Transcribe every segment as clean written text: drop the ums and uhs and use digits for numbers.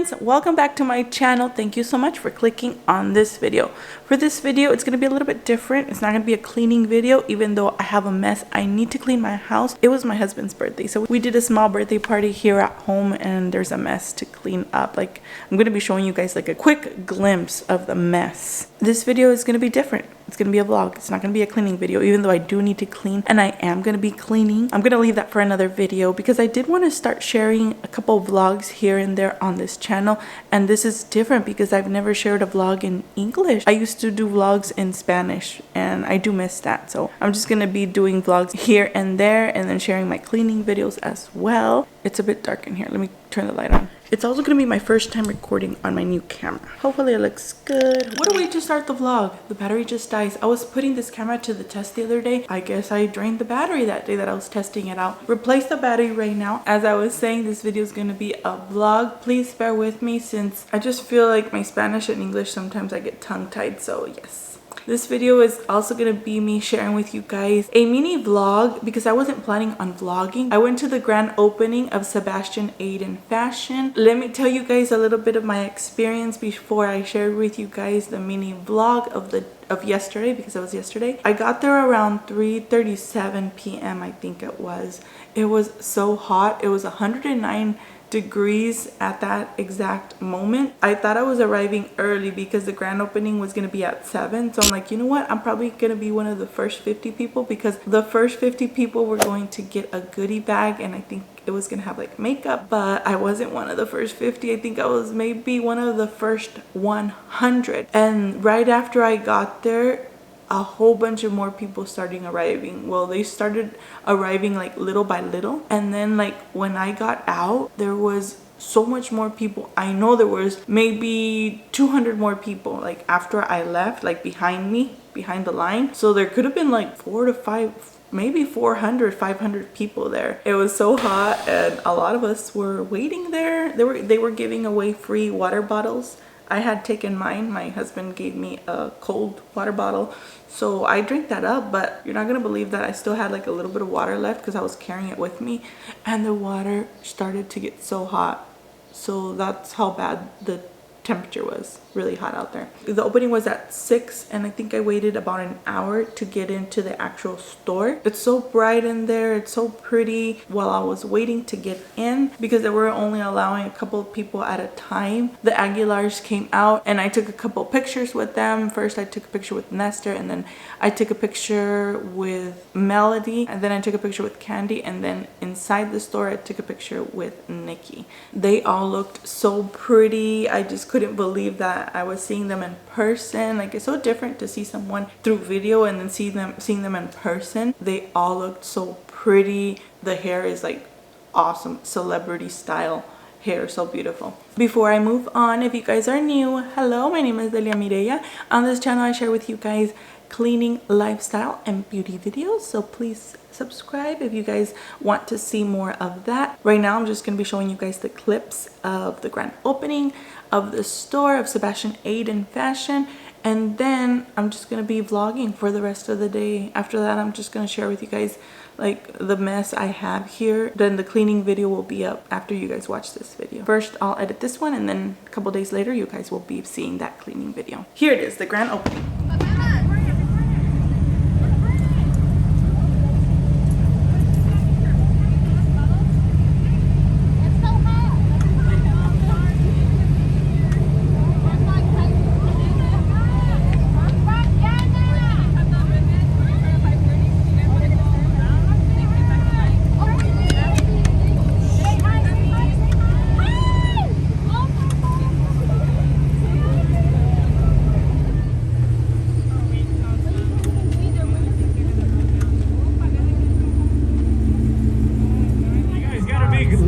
friends, welcome back to my channel. Thank you so much for clicking on this video. For this video, it's going to be a little bit different. It's not going to be a cleaning video, even though I have a mess. I need to clean my house. It was my husband's birthday, so we did a small birthday party here at home, and there's a mess to clean up. Like, I'm going to be showing you guys like a quick glimpse of the mess. This video is going to be different. It's going to be a vlog. It's not going to be a cleaning video, even though I do need to clean, and I am going to be cleaning. I'm going to leave that for another video because I did want to start sharing a couple vlogs here and there on this channel, and this is different because I've never shared a vlog in English. I used to do vlogs in Spanish, and I do miss that. So I'm just going to be doing vlogs here and there, and then sharing my cleaning videos as well. It's a bit dark in here. Let me turn the light on. It's also going to be my first time recording on my new camera. Hopefully it looks good. What a way to start the vlog. The battery just dies. I was putting this camera to the test the other day. I guess I drained the battery that day that I was testing it out. Replace the battery right now. As I was saying, this video is going to be a vlog. Please bear with me since I just feel like my Spanish and English sometimes I get tongue-tied. So yes. This video is also going to be me sharing with you guys a mini vlog because I wasn't planning on vlogging. I went to the grand opening of Sebastion Aiden Fashion. Let me tell you guys a little bit of my experience before I share with you guys the mini vlog of yesterday, because it was yesterday. I got there around 3:37 p.m. I think it was. It was so hot. It was 109 degrees at that exact moment. I thought I was arriving early because the grand opening was going to be at 7. So I'm like, you know what? I'm probably going to be one of the first 50 people because the first 50 people were going to get a goodie bag, and I think it was gonna have like makeup, but I wasn't one of the first 50. I think I was maybe one of the first 100. And right after I got there, a whole bunch of more people started arriving. Well, they started arriving like little by little, and then like when I got out, there was so much more people. I know there was maybe 200 more people like after I left, like behind me, behind the line. So there could have been like 4 to 5, maybe 400, 500 people there. It was so hot, and a lot of us were waiting there. They were giving away free water bottles. I had taken mine. My husband gave me a cold water bottle, so I drank that up. But you're not gonna believe that I still had like a little bit of water left because I was carrying it with me, and the water started to get so hot. So that's how bad the temperature was. Really hot out there. The opening was at 6, and I think I waited about an hour to get into the actual store. It's so bright in there. It's so pretty. While I was waiting to get in, because they were only allowing a couple of people at a time, the Aguilars came out, and I took a couple pictures with them. First I took a picture with Nestor, and then I took a picture with Melody, and then I took a picture with Candy, and then inside the store I took a picture with Nikki. They all looked so pretty. I just couldn't believe that I was seeing them in person. Like, it's so different to see someone through video and then seeing them in person. They all looked so pretty. The hair is like awesome, celebrity style hair, so beautiful. Before I move on, if you guys are new, hello, my name is Delia Mireya. On this channel I share with you guys cleaning, lifestyle, and beauty videos, so please subscribe if you guys want to see more of that. Right now I'm just going to be showing you guys the clips of the grand opening of the store of Sebastion Aiden Fashion, and then I'm just going to be vlogging for the rest of the day. After that, I'm just going to share with you guys like the mess I have here. Then the cleaning video will be up after you guys watch this video. First I'll edit this one, and then a couple days later you guys will be seeing that cleaning video. Here it is, the grand opening.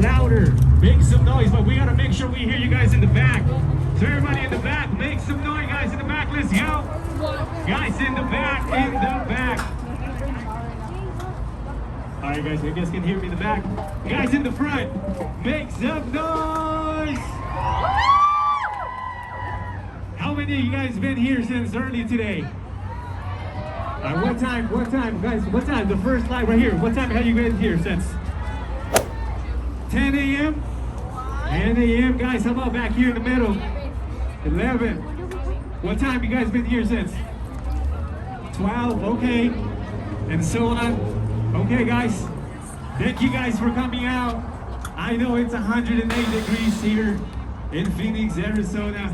Louder, make some noise, but we gotta make sure we hear you guys in the back. So everybody in the back, make some noise, guys in the back. Let's go, guys in the back, in the back. All right, guys, you guys can hear me in the back. Guys in the front, make some noise. How many of you guys been here since early today? What time, guys? What time? The first live right here. What time have you been here since? 10 a.m. 10 a.m. guys, how about back here in the middle? 11. What time you guys been here since? 12, okay. And so on. Okay guys, thank you guys for coming out. I know it's 108 degrees here in Phoenix, Arizona.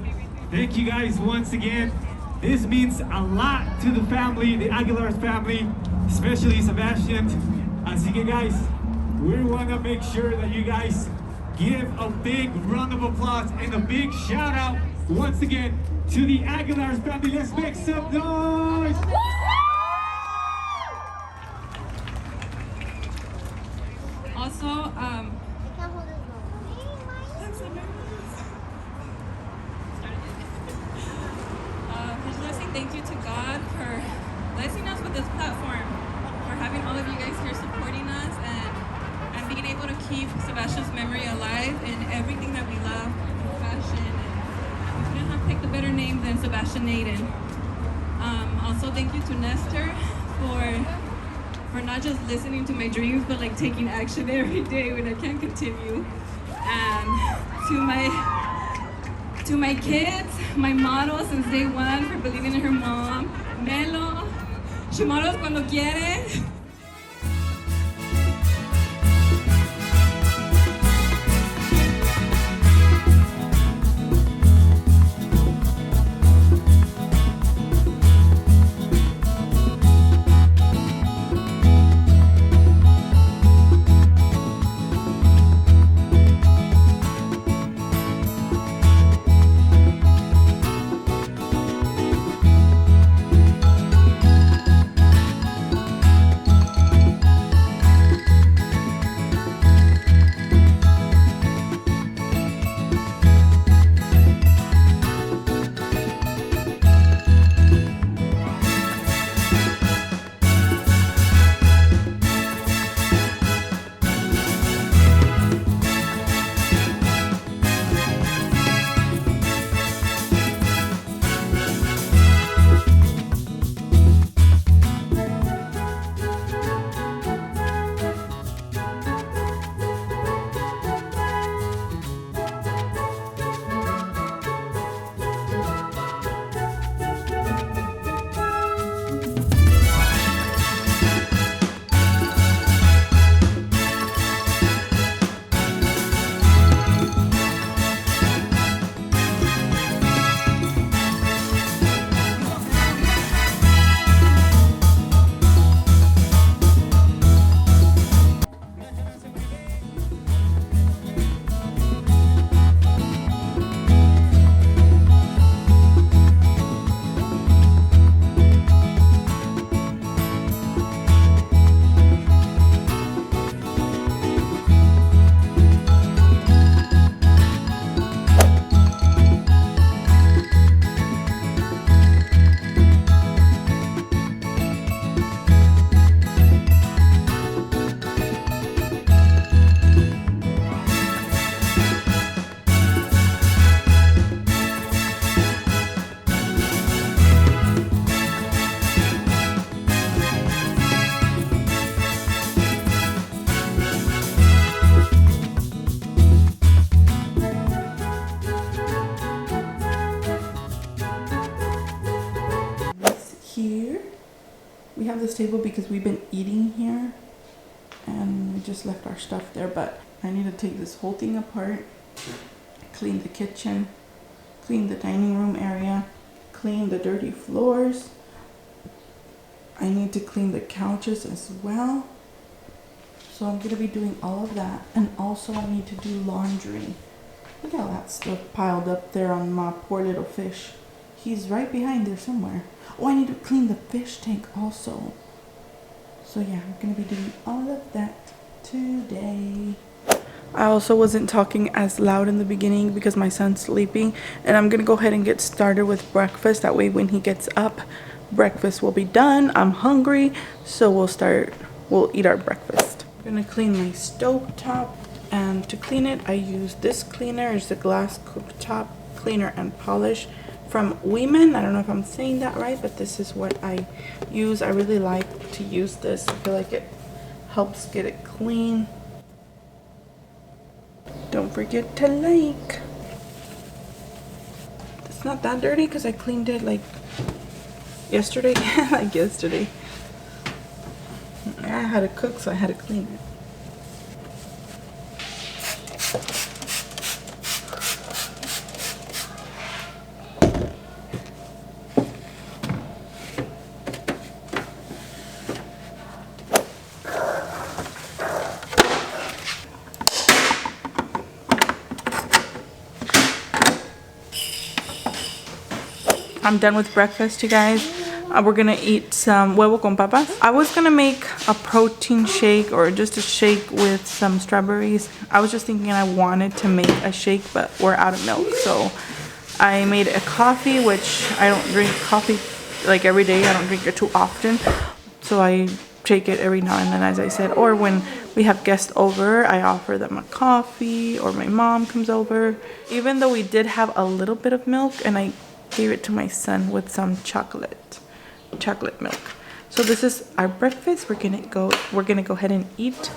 Thank you guys once again. This means a lot to the family, the Aguilars family, especially Sebastion. Así que guys, we want to make sure that you guys give a big round of applause and a big shout out once again to the Aguilars family. Let's make some noise. Also, I'm so nervous. I just want to say thank you to God for blessing us with this platform, for having all of you guys here supporting us, and being able to keep Sebastian's memory alive in everything that we love, in fashion. And we couldn't have picked a better name than Sebastion Aiden. Also, thank you to Nestor for not just listening to my dreams, but like taking action every day when I can't continue. And to my kids, my model since day one for believing in her mom, Melo. She models cuando quiere. We have this table because we've been eating here and we just left our stuff there, but I need to take this whole thing apart, clean the kitchen, clean the dining room area, clean the dirty floors. I need to clean the couches as well. So I'm going to be doing all of that, and also I need to do laundry. Look at all that stuff piled up there on my poor little fish. He's right behind there somewhere. Oh, I need to clean the fish tank also. So yeah, I'm going to be doing all of that today. I also wasn't talking as loud in the beginning because my son's sleeping, and I'm going to go ahead and get started with breakfast. That way when he gets up, breakfast will be done. I'm hungry, so we'll eat our breakfast. I'm going to clean my stove top, and to clean it I use this cleaner. It's the glass cooktop cleaner and polish from Women. I don't know if I'm saying that right, but this is what I use. I really like to use this. I feel like it helps get it clean. don't forget to like. It's not that dirty because I cleaned it like yesterday. Like yesterday. I had to cook, so I had to clean it. I'm done with breakfast, you guys. We're gonna eat some huevo con papas. I was gonna make a protein shake or just a shake with some strawberries. I was just thinking I wanted to make a shake, but we're out of milk. So I made a coffee, which I don't drink coffee like every day. I don't drink it too often. So I take it every now and then, as I said. Or when we have guests over, I offer them a coffee, or my mom comes over. Even though we did have a little bit of milk, and I gave it to my son with some chocolate milk. So this is our breakfast. We're gonna go ahead and eat.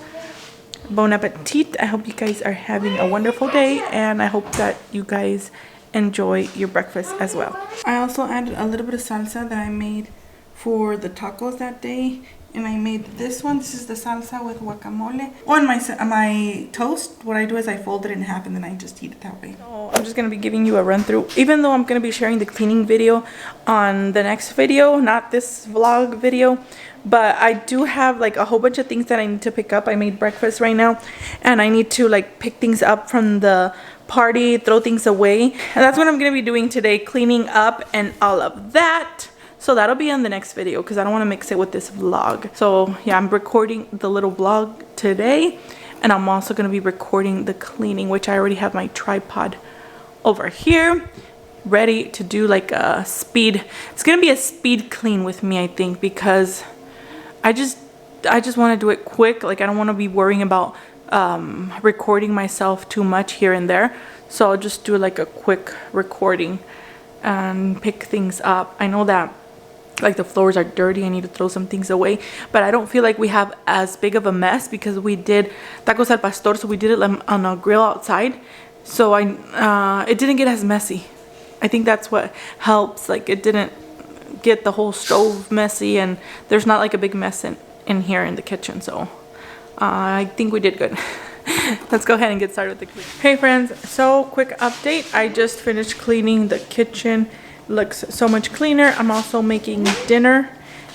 Bon appetit. I hope you guys are having a wonderful day, and I hope that you guys enjoy your breakfast as well. I also added a little bit of salsa that I made for the tacos that day, and I made this one. This is the salsa with guacamole. On my toast, what I do is I fold it in half and then I just eat it that way. So I'm just gonna be giving you a run through, even though I'm gonna be sharing the cleaning video on the next video, not this vlog video. But I do have like a whole bunch of things that I need to pick up. I made breakfast right now, and I need to like pick things up from the party, throw things away, and that's what I'm gonna be doing today, cleaning up and all of that. So that'll be on the next video because I don't want to mix it with this vlog. So yeah, I'm recording the little vlog today, and I'm also going to be recording the cleaning, which I already have my tripod over here ready to do like a speed. It's going to be a speed clean with me, I think, because I just want to do it quick. Like I don't want to be worrying about recording myself too much here and there. So I'll just do like a quick recording and pick things up. I know that like the floors are dirty. I need to throw some things away, but I don't feel like we have as big of a mess because we did tacos al pastor, so we did it on a grill outside, so it didn't get as messy. I think that's what helps. Like it didn't get the whole stove messy, and there's not like a big mess in here in the kitchen. So I think we did good. Let's go ahead and get started with the cleaning. Hey friends, so quick update. I just finished cleaning the kitchen. Looks so much cleaner. I'm also making dinner,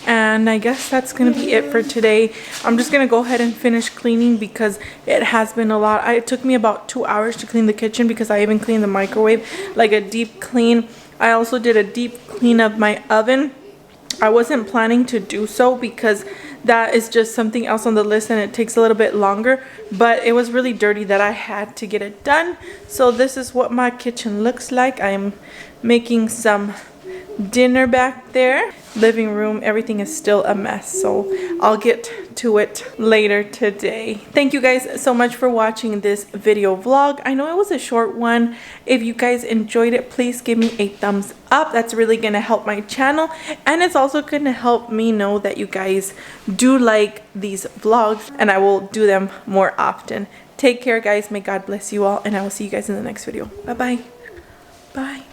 and I guess that's gonna be it for today. I'm just gonna go ahead and finish cleaning because it has been a lot. It took me about 2 hours to clean the kitchen because I even cleaned the microwave, like a deep clean. I also did a deep clean of my oven. I wasn't planning to do so because that is just something else on the list and it takes a little bit longer, but it was really dirty that I had to get it done. So this is what my kitchen looks like. I'm making some dinner back there. Living room, everything is still a mess, so I'll get to it later today. Thank you guys so much for watching this video vlog. I know it was a short one. If you guys enjoyed it, please give me a thumbs up. That's really gonna help my channel, and it's also gonna help me know that you guys do like these vlogs, and I will do them more often. Take care guys, may God bless you all, and I will see you guys in the next video. Bye bye. Bye.